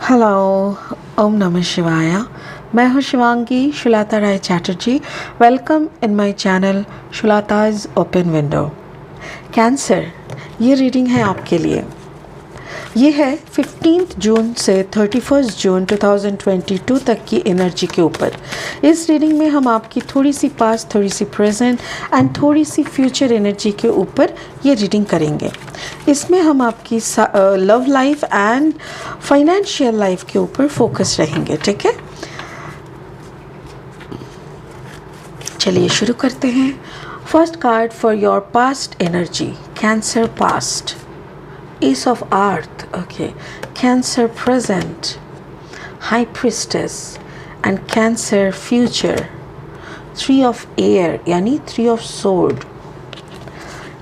Hello, ओम नमः शिवाय। मैं हूँ Shivangi Shulata Rai Chatterjee. Welcome in my channel Shulata's open window. Cancer, ये रीडिंग है आपके लिए। ये है 15 जून से 31 जून 2022 तक की एनर्जी के ऊपर। इस रीडिंग में हम आपकी थोड़ी सी पास्ट, थोड़ी सी प्रेजेंट एंड थोड़ी सी फ्यूचर एनर्जी के ऊपर ये रीडिंग करेंगे। इसमें हम आपकी love life and financial life के ऊपर फोकस रहेंगे। ठीक है, चलिए शुरू करते हैं। First card for your past energy, cancer past, Ace of Earth, okay, Cancer present, High Priestess and Cancer future, Three of Air यानी Three of Sword,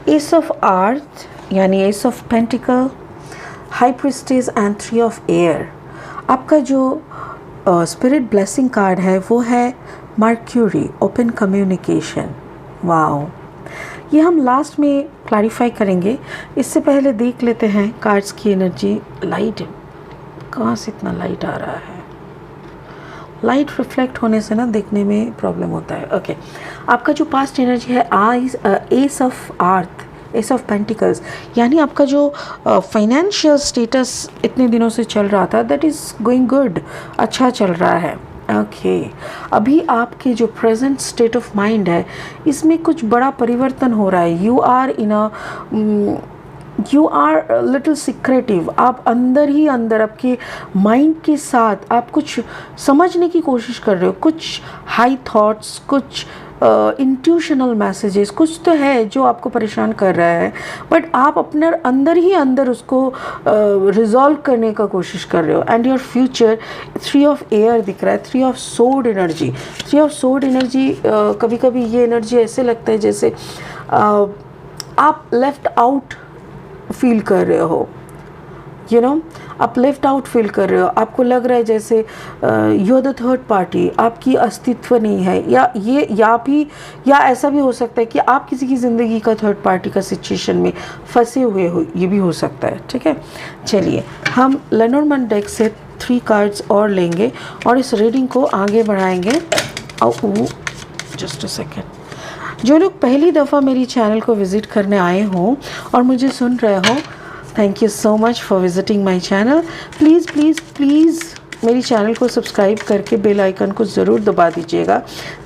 Ace of Earth यानी Ace of Pentacle, High Priestess and Three of Air। आपका जो spirit blessing card है वो है mercury, open communication. Wow, ये हम last में क्लैरिफाई करेंगे। इससे पहले देख लेते हैं कार्ड्स की एनर्जी। लाइट, कहाँ से इतना लाइट आ रहा है? लाइट रिफ्लेक्ट होने से ना देखने में प्रॉब्लम होता है। ओके, आपका जो पास्ट एनर्जी है S of earth, S of pentacles, यानी आपका जो फाइनेंशियल स्टेटस इतने दिनों से चल रहा था दैट इज़ गोइंग गुड, अच्छा चल रहा है। ओके, अभी आपके जो प्रेजेंट स्टेट ऑफ माइंड है इसमें कुछ बड़ा परिवर्तन हो रहा है। You are little secretive. आप अंदर ही अंदर आपके माइंड के साथ आप कुछ समझने की कोशिश कर रहे हो, कुछ हाई थॉट्स, कुछ इंट्यूशनल मैसेजेस, कुछ तो है जो आपको परेशान कर रहा है, बट आप अपने अंदर ही अंदर उसको रिजॉल्व करने का कोशिश कर रहे हो। And your future, three of air दिख रहा है, three of sword energy. Three of sword energy, कभी कभी ये एनर्जी ऐसे लगता है जैसे आप लेफ्ट आउट फील कर रहे हो, यू नो, आप लेफ्ट आउट फील कर रहे हो। आपको लग रहा है जैसे you are the third party, आपकी अस्तित्व नहीं है, या ऐसा भी हो सकता है कि आप किसी की ज़िंदगी का थर्ड पार्टी का सिचुएशन में फंसे हुए हो, ये भी हो सकता है। ठीक है, चलिए हम लेनोर्मैंड डेक से 3 कार्ड्स और लेंगे और इस रीडिंग को आगे बढ़ाएंगे। Just a second. जो लोग पहली दफ़ा मेरी चैनल को विज़िट करने आए हों और मुझे सुन रहे हो, thank you so much for visiting my channel. Please please please मेरी चैनल को सब्सक्राइब करके बेल आइकन को ज़रूर दबा दीजिएगा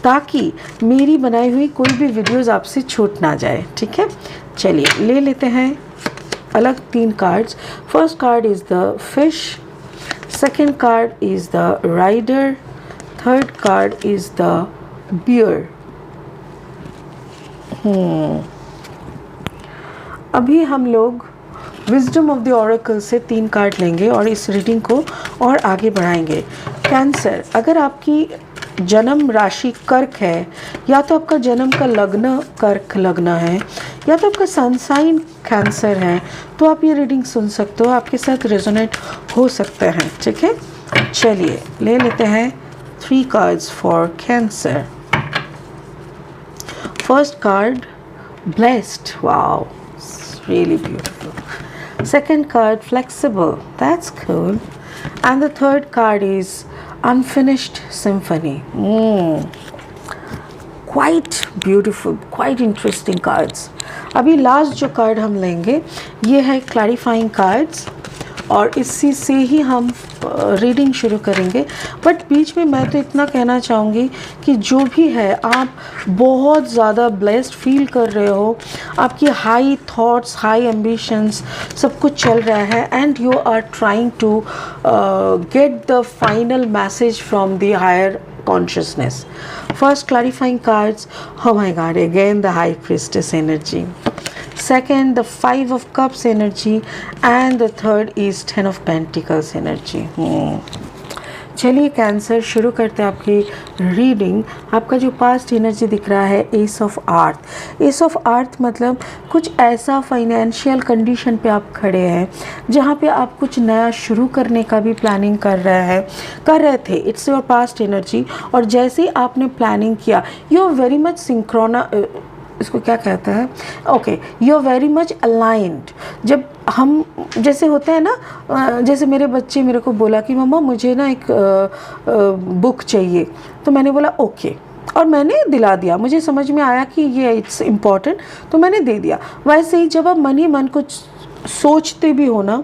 ताकि मेरी बनाई हुई कोई भी वीडियोस आपसे छूट ना जाए। ठीक है, चलिए ले लेते हैं अलग 3 cards. First card is the fish, second card is the rider, third card is the bear. अभी हम लोग विजडम ऑफ द ऑरेकल से 3 कार्ड लेंगे और इस रीडिंग को और आगे बढ़ाएंगे। कैंसर, अगर आपकी जन्म राशि कर्क है, या तो आपका जन्म का लग्न कर्क लग्न है, या तो आपका सन साइन कैंसर है, तो आप ये रीडिंग सुन सकते हो, आपके साथ रेजोनेट हो सकते हैं। ठीक है, चलिए ले लेते हैं 3 cards for cancer. First card blessed, wow, really beautiful. Second card flexible, that's cool. And the third card is unfinished symphony. Quite beautiful, quite interesting cards. अभी लास्ट जो कार्ड हम लेंगे ये है क्लैरिफाइंग कार्ड्स और इसी से ही हम रीडिंग शुरू करेंगे। बट बीच में मैं तो इतना कहना चाहूँगी कि जो भी है आप बहुत ज़्यादा ब्लेस्ड फील कर रहे हो, आपकी हाई थॉट्स, हाई एम्बिशंस सब कुछ चल रहा है and you are trying to get the final message from the higher consciousness. First clarifying cards, oh my god, again the High Priestess energy. Second, the 5 of Cups energy, and the third is 10 of Pentacles energy. चलिए cancer शुरू करते हैं आपकी reading. आपका जो past energy दिख रहा है S of earth. S of earth मतलब कुछ ऐसा फाइनेंशियल कंडीशन पे आप खड़े हैं जहाँ पे आप कुछ नया शुरू करने का भी प्लानिंग कर रहे थे। इट्स योर पास्ट एनर्जी और जैसे ही आपने प्लानिंग किया, यू आर वेरी मच इसको क्या कहते हैं, okay, you are very much aligned. जब हम जैसे होते हैं ना, जैसे मेरे बच्चे मेरे को बोला कि मम्मा मुझे ना एक बुक चाहिए, तो मैंने बोला ओके, और मैंने दिला दिया, मुझे समझ में आया कि ये इट्स इम्पॉर्टेंट, तो मैंने दे दिया। वैसे ही जब आप मन ही मन कुछ सोचते भी हो ना,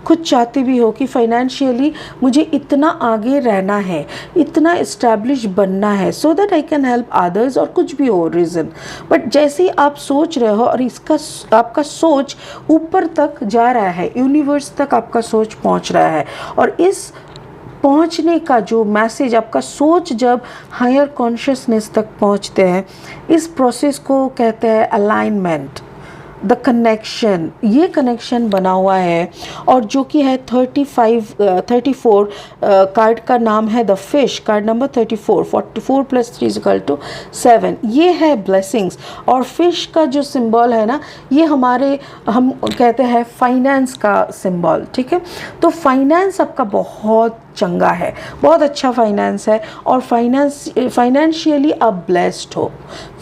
खुद चाहते भी हो कि फाइनेंशियली मुझे इतना आगे रहना है, इतना इस्टेब्लिश बनना है, so that I can help others, और कुछ भी हो रीज़न, बट जैसे ही आप सोच रहे हो और इसका आपका सोच ऊपर तक जा रहा है, यूनिवर्स तक आपका सोच पहुंच रहा है, और इस पहुंचने का जो मैसेज आपका सोच जब हायर कॉन्शियसनेस तक पहुंचते हैं, इस प्रोसेस को कहते हैं अलाइनमेंट, द कनेक्शन। ये कनेक्शन बना हुआ है, और जो कि है 34 कार्ड का नाम है द फिश, कार्ड नंबर 34, 44 + 3 = 7। ये है ब्लेसिंग्स, और फिश का जो सिंबल है ना, ये हमारे हम कहते हैं फाइनेंस का सिंबल, ठीक है। तो फाइनेंस आपका बहुत चंगा है, बहुत अच्छा फाइनेंस है, और फाइनेंशियली आप ब्लेस्ड हो,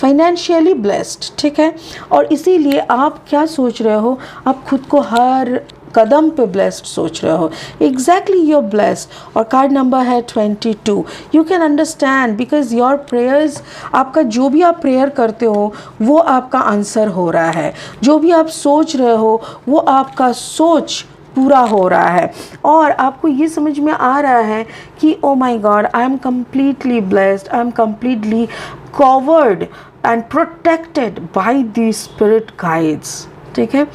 फाइनेंशियली ब्लेस्ड, ठीक है। और इसीलिए आप क्या सोच रहे हो, आप खुद को हर कदम पे ब्लेस्ड सोच रहे हो, एग्जैक्टली यू आर ब्लेस्ड। और कार्ड नंबर है 22। You can understand because your prayers, आपका जो भी आप प्रेयर करते हो वो आपका आंसर हो रहा है, जो भी आप सोच रहे हो वो आपका सोच पूरा हो रहा है, और आपको ये समझ में आ रहा है कि oh my God, I am completely blessed, I am completely covered and protected by the spirit guides, ठीक है।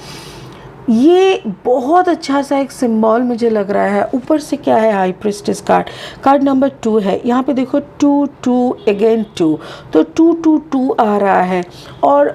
ये बहुत अच्छा सा एक सिंबल मुझे लग रहा है। ऊपर से क्या है, high priestess card, card number 2 है, यहाँ पे देखो 2 2 अगेन 2, तो 2 2 2 आ रहा है। और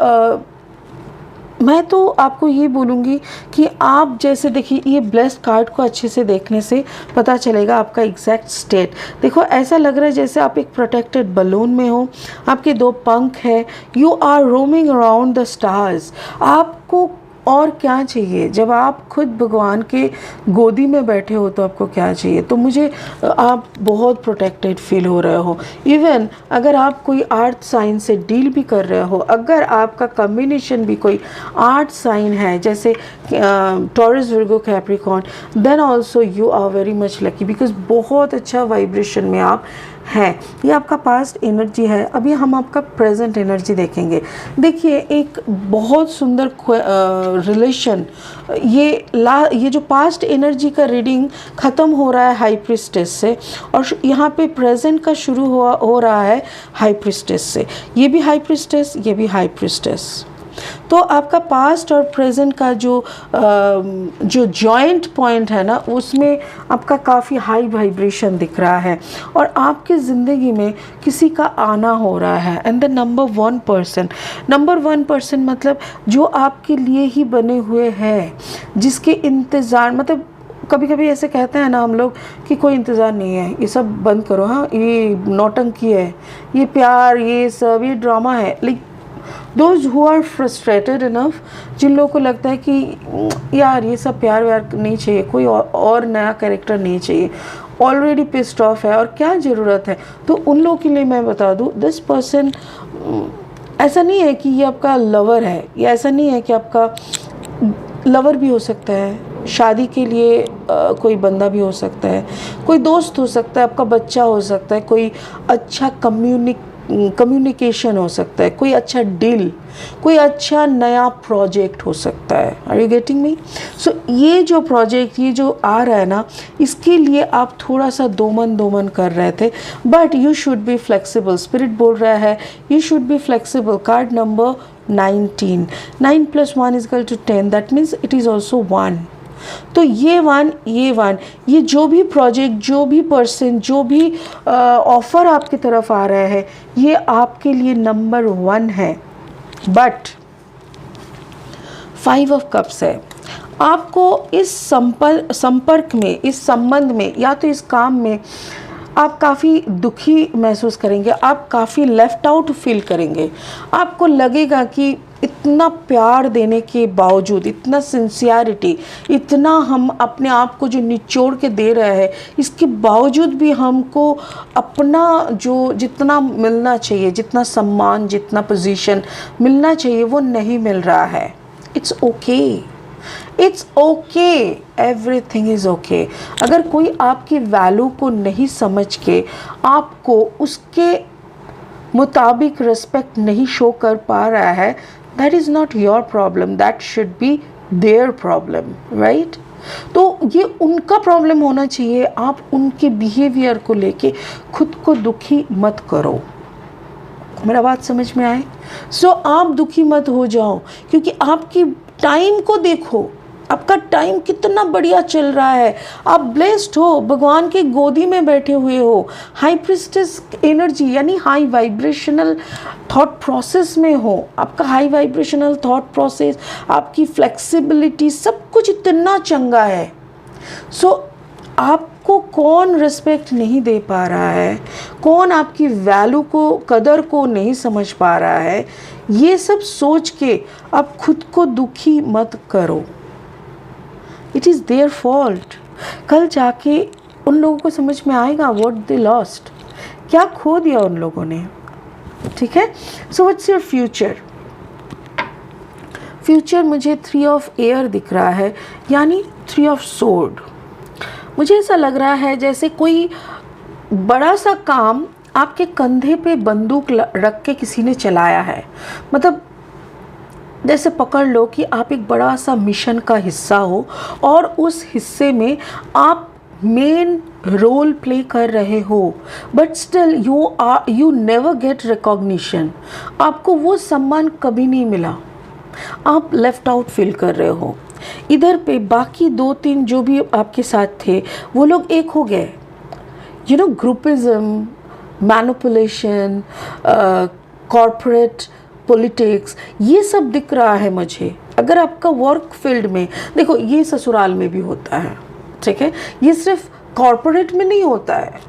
मैं तो आपको ये बोलूँगी कि आप जैसे देखिए, ये ब्लेस्ड कार्ड को अच्छे से देखने से पता चलेगा आपका एग्जैक्ट स्टेट। देखो ऐसा लग रहा है जैसे आप एक प्रोटेक्टेड बलून में हो, आपके 2 पंख हैं, you are roaming around the stars. आपको और क्या चाहिए, जब आप खुद भगवान के गोदी में बैठे हो तो आपको क्या चाहिए। तो मुझे आप बहुत प्रोटेक्टेड फील हो रहे हो। इवन अगर आप कोई आर्थ साइन से डील भी कर रहे हो, अगर आपका कॉम्बिनेशन भी कोई आर्थ साइन है जैसे Taurus, Virgo, Capricorn, then also you are very much lucky, because बहुत अच्छा वाइब्रेशन में आप है। ये आपका पास्ट एनर्जी है। अभी हम आपका प्रेजेंट एनर्जी देखेंगे। देखिए एक बहुत सुंदर रिलेशन, ये जो पास्ट एनर्जी का रीडिंग ख़त्म हो रहा है हाई प्रिस्टेस से, और यहाँ पे प्रेजेंट का शुरू हो रहा है हाई प्रिस्टेस से। ये भी हाई प्रिस्टेस, ये भी हाई प्रिस्टेस। तो आपका पास्ट और प्रेजेंट का जो जॉइंट पॉइंट है ना, उसमें आपका काफ़ी हाई वाइब्रेशन दिख रहा है, और आपके ज़िंदगी में किसी का आना हो रहा है। एंड द नंबर 1 पर्सन मतलब जो आपके लिए ही बने हुए हैं, जिसके इंतज़ार, मतलब कभी कभी ऐसे कहते हैं ना हम लोग कि कोई इंतज़ार नहीं है, ये सब बंद करो, हाँ ये नौटंकी है, ये प्यार, ये सब, ये ड्रामा है। Like those who are frustrated enough, जिन लोगों को लगता है कि यार ये सब प्यार व्यार नहीं चाहिए, कोई और नया कैरेक्टर नहीं चाहिए, ऑलरेडी पिस्ड ऑफ है और क्या ज़रूरत है। तो उन लोगों के लिए मैं बता दूँ, दिस पर्सन, ऐसा नहीं है कि ये आपका लवर है, या ऐसा नहीं है कि आपका लवर भी हो सकता है, शादी के लिए कोई बंदा भी हो सकता है, कोई दोस्त हो सकता है, आपका बच्चा हो सकता है, कोई अच्छा कम्युनिकेशन हो सकता है, कोई अच्छा डील, कोई अच्छा नया प्रोजेक्ट हो सकता है। Are you getting me? So ये जो प्रोजेक्ट, ये जो आ रहा है ना, इसके लिए आप थोड़ा सा दो मन कर रहे थे, but you should be flexible. Spirit बोल रहा है you should be flexible. Card number 19, 9 + 1 = 10, that means it is also 1। तो ये वन, ये जो भी प्रोजेक्ट, जो भी पर्सन, जो भी ऑफ़र आपकी तरफ आ रहा है, ये आपके लिए नंबर 1 है। बट 5 ऑफ कप्स है। आपको इस संपर्क में, इस संबंध में, या तो इस काम में आप काफ़ी दुखी महसूस करेंगे, आप काफ़ी लेफ्ट आउट फील करेंगे। आपको लगेगा कि इतना प्यार देने के बावजूद, इतना सिंसियरिटी, इतना हम अपने आप को जो निचोड़ के दे रहे हैं, इसके बावजूद भी हमको अपना जो जितना मिलना चाहिए, जितना सम्मान, जितना पोजीशन मिलना चाहिए, वो नहीं मिल रहा है। It's okay, it's okay, everything is okay. अगर कोई आपकी वैल्यू को नहीं समझ के आपको उसके मुताबिक रिस्पेक्ट नहीं शो कर पा रहा है, that is not your problem, that should be their problem, right? तो ये उनका प्रॉब्लम होना चाहिए। आप उनके बिहेवियर को लेके खुद को दुखी मत करो। मेरा बात समझ में आए? सो आप दुखी मत हो जाओ, क्योंकि आपकी टाइम को देखो, आपका टाइम कितना बढ़िया चल रहा है। आप ब्लेस्ड हो, भगवान की गोदी में बैठे हुए हो, हाई प्रिस्टेस एनर्जी यानी हाई वाइब्रेशनल थॉट प्रोसेस में हो। आपका हाई वाइब्रेशनल थॉट प्रोसेस, आपकी फ्लेक्सिबिलिटी, सब कुछ इतना चंगा है। सो आपको कौन रिस्पेक्ट नहीं दे पा रहा है, कौन आपकी वैल्यू को, कदर को नहीं समझ पा रहा है, ये सब सोच के आप खुद को दुखी मत करो। It is their fault. कल जाके उन लोगों को समझ में आएगा व्हाट दे लॉस्ट, क्या खो दिया उन लोगों ने। ठीक है? So what's your future? Future मुझे 3 ऑफ एयर दिख रहा है, यानी 3 ऑफ सोर्ड। मुझे ऐसा लग रहा है जैसे कोई बड़ा सा काम आपके कंधे पे बंदूक रख के किसी ने चलाया है। मतलब जैसे पकड़ लो कि आप एक बड़ा सा मिशन का हिस्सा हो और उस हिस्से में आप मेन रोल प्ले कर रहे हो, but still you never get recognition. आपको वो सम्मान कभी नहीं मिला, आप लेफ्ट आउट फील कर रहे हो। इधर पे बाकी 2-3 जो भी आपके साथ थे वो लोग एक हो गए। You know, groupism, manipulation, corporate politics, ये सब दिख रहा है मुझे। अगर आपका वर्क फील्ड में, देखो ये ससुराल में भी होता है, ठीक है, ये सिर्फ कॉर्पोरेट में नहीं होता है।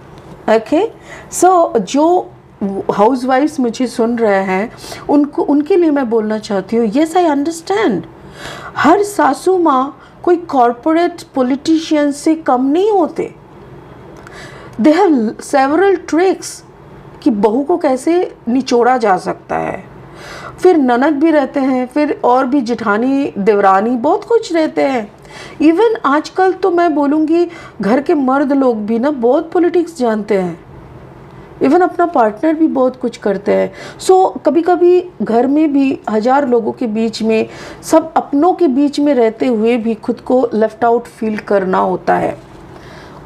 ओके, सो जो हाउसवाइफ्स मुझे सुन रहे हैं उनको, उनके लिए मैं बोलना चाहती हूँ, येस आई अंडरस्टैंड, हर सासू माँ कोई कॉर्पोरेट पॉलिटिशियन से कम नहीं होते। दे हैव सेवरल ट्रिक्स कि बहू को कैसे निचोड़ा जा सकता है। फिर ननद भी रहते हैं, फिर और भी जेठानी, देवरानी, बहुत कुछ रहते हैं। इवन आजकल तो मैं बोलूँगी घर के मर्द लोग भी ना बहुत पॉलिटिक्स जानते हैं, इवन अपना पार्टनर भी बहुत कुछ करते हैं। सो कभी कभी घर में भी 1000 लोगों के बीच में, सब अपनों के बीच में रहते हुए भी खुद को लेफ्ट आउट फील करना होता है,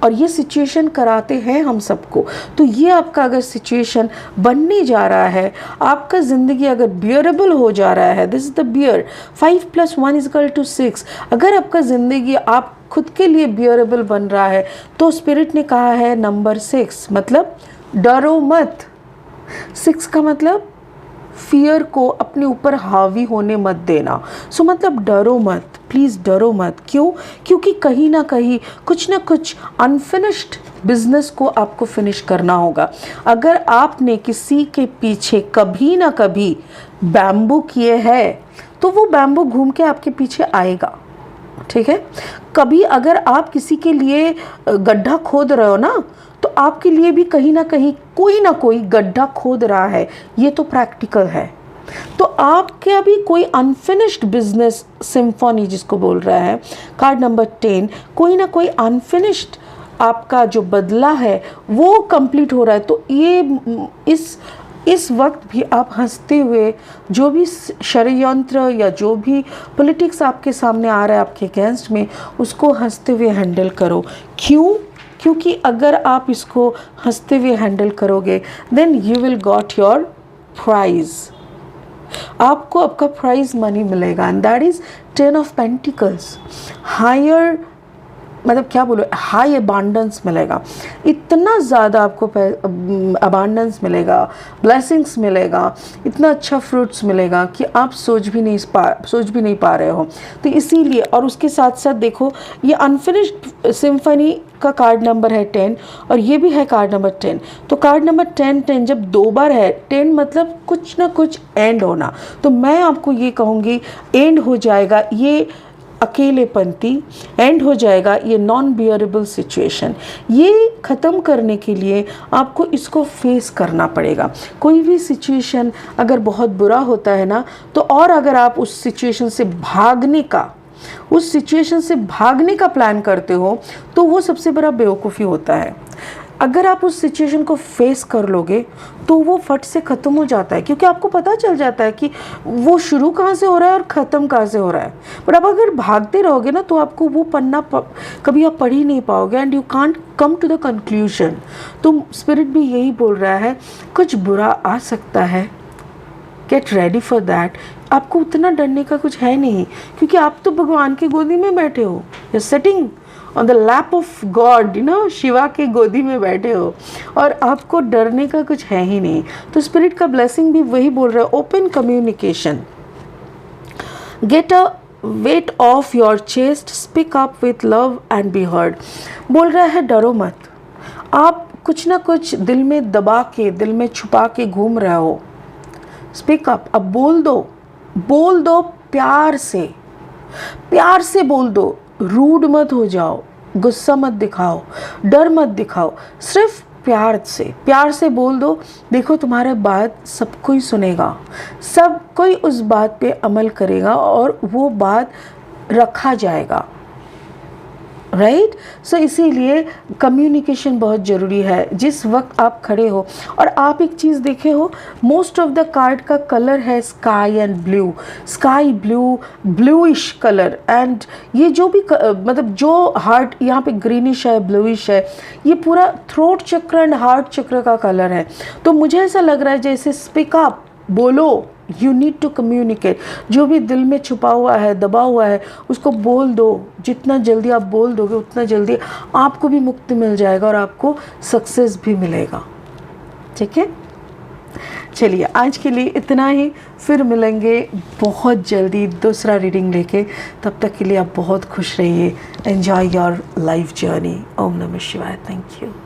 और ये सिचुएशन कराते हैं हम सबको। तो ये आपका अगर सिचुएशन बनने जा रहा है, आपका ज़िंदगी अगर बियरेबल हो जा रहा है, दिस इज़ द बियर, 5 + 1 = 6। अगर आपका ज़िंदगी आप खुद के लिए बियरेबल बन रहा है, तो स्पिरिट ने कहा है नंबर 6, मतलब डरो मत। 6 का मतलब फियर को अपने ऊपर हावी होने मत देना। सो मतलब डरो मत, प्लीज़ डरो मत। क्यों? क्योंकि कहीं ना कहीं कुछ ना कुछ अनफिनिश्ड बिजनेस को आपको फिनिश करना होगा। अगर आपने किसी के पीछे कभी ना कभी बैम्बू किए हैं, तो वो बैम्बू घूम के आपके पीछे आएगा। ठीक है? कभी अगर आप किसी के लिए गड्ढा खोद रहे हो ना, तो आपके लिए भी कहीं ना कहीं कोई ना कोई गड्ढा खोद रहा है। ये तो प्रैक्टिकल है। तो आपके अभी कोई अनफिनिश्ड बिजनेस सिम्फनी जिसको बोल रहा है, कार्ड नंबर 10, कोई ना कोई अनफिनिश्ड आपका जो बदला है वो कंप्लीट हो रहा है। तो ये इस वक्त भी आप हंसते हुए, जो भी षड्यंत्र या जो भी पॉलिटिक्स आपके सामने आ रहा है आपके अगेंस्ट में, उसको हंसते हुए हैंडल करो। क्यों? क्योंकि अगर आप इसको हंसते हुए हैंडल करोगे, then you will got your prize. आपको आपका प्राइज मनी मिलेगा, and that is 10 of pentacles, higher मतलब क्या बोलो, हाई अबांडेंस मिलेगा, इतना ज़्यादा आपको अबांडेंस मिलेगा, ब्लेसिंग्स मिलेगा, इतना अच्छा फ्रूट्स मिलेगा कि आप सोच भी नहीं पा रहे हो। तो इसीलिए, और उसके साथ साथ देखो ये अनफिनिश्ड सिम्फनी का कार्ड नंबर है 10 और ये भी है कार्ड नंबर 10। तो कार्ड नंबर 10 जब 2 बार है, 10 मतलब कुछ ना कुछ एंड होना। तो मैं आपको ये कहूँगी एंड हो जाएगा ये अकेलेपंती, एंड हो जाएगा ये नॉन बियरेबल सिचुएशन। ये ख़त्म करने के लिए आपको इसको फेस करना पड़ेगा। कोई भी सिचुएशन अगर बहुत बुरा होता है ना, तो और अगर आप उस सिचुएशन से भागने का प्लान करते हो तो वो सबसे बड़ा बेवकूफ़ी होता है। अगर आप उस सिचुएशन को फेस कर लोगे तो वो फट से ख़त्म हो जाता है, क्योंकि आपको पता चल जाता है कि वो शुरू कहाँ से हो रहा है और ख़त्म कहाँ से हो रहा है। बट अब अगर भागते रहोगे ना तो आपको वो पन्ना कभी आप पढ़ ही नहीं पाओगे and you can't come to the conclusion. तो स्पिरिट भी यही बोल रहा है, कुछ बुरा आ सकता है, गेट रेडी फॉर दैट। आपको उतना डरने का कुछ है नहीं, क्योंकि आप तो भगवान की गोदी में बैठे हो, you sitting on the lap of God, Shiva के गोदी में बैठे हो और आपको डरने का कुछ है ही नहीं। तो स्पिरिट का ब्लेसिंग भी वही बोल रहा है, open communication, get a weight of your chest, speak up with love and be heard. बोल रहा है डरो मत, आप कुछ ना कुछ दिल में दबा के, दिल में छुपा के घूम रहे हो, स्पीक अप, अब बोल दो प्यार से बोल दो, रूड मत हो जाओ, गुस्सा मत दिखाओ, डर मत दिखाओ, सिर्फ प्यार से बोल दो। देखो तुम्हारा बात सब कोई सुनेगा, सब कोई उस बात पे अमल करेगा और वो बात रखा जाएगा, राइट। सो इसीलिए कम्युनिकेशन बहुत ज़रूरी है जिस वक्त आप खड़े हो। और आप एक चीज़ देखे हो, मोस्ट ऑफ द कार्ड का कलर है sky and blue, sky blue, bluish colour. And ये जो भी मतलब जो हार्ट यहाँ पे ग्रीनिश है, ब्लूइश है, ये पूरा थ्रोट चक्र एंड हार्ट चक्र का कलर है। तो मुझे ऐसा लग रहा है जैसे स्पीक अप, बोलो, यू नीड टू कम्युनिकेट। जो भी दिल में छुपा हुआ है, दबा हुआ है, उसको बोल दो। जितना जल्दी आप बोल दोगे उतना जल्दी आपको भी मुक्ति मिल जाएगा और आपको सक्सेस भी मिलेगा, ठीक है। चलिए आज के लिए इतना ही, फिर मिलेंगे बहुत जल्दी दूसरा रीडिंग लेके। तब तक के लिए आप बहुत खुश रहिए। Enjoy your life journey. ओम नमः शिवाय। Thank you.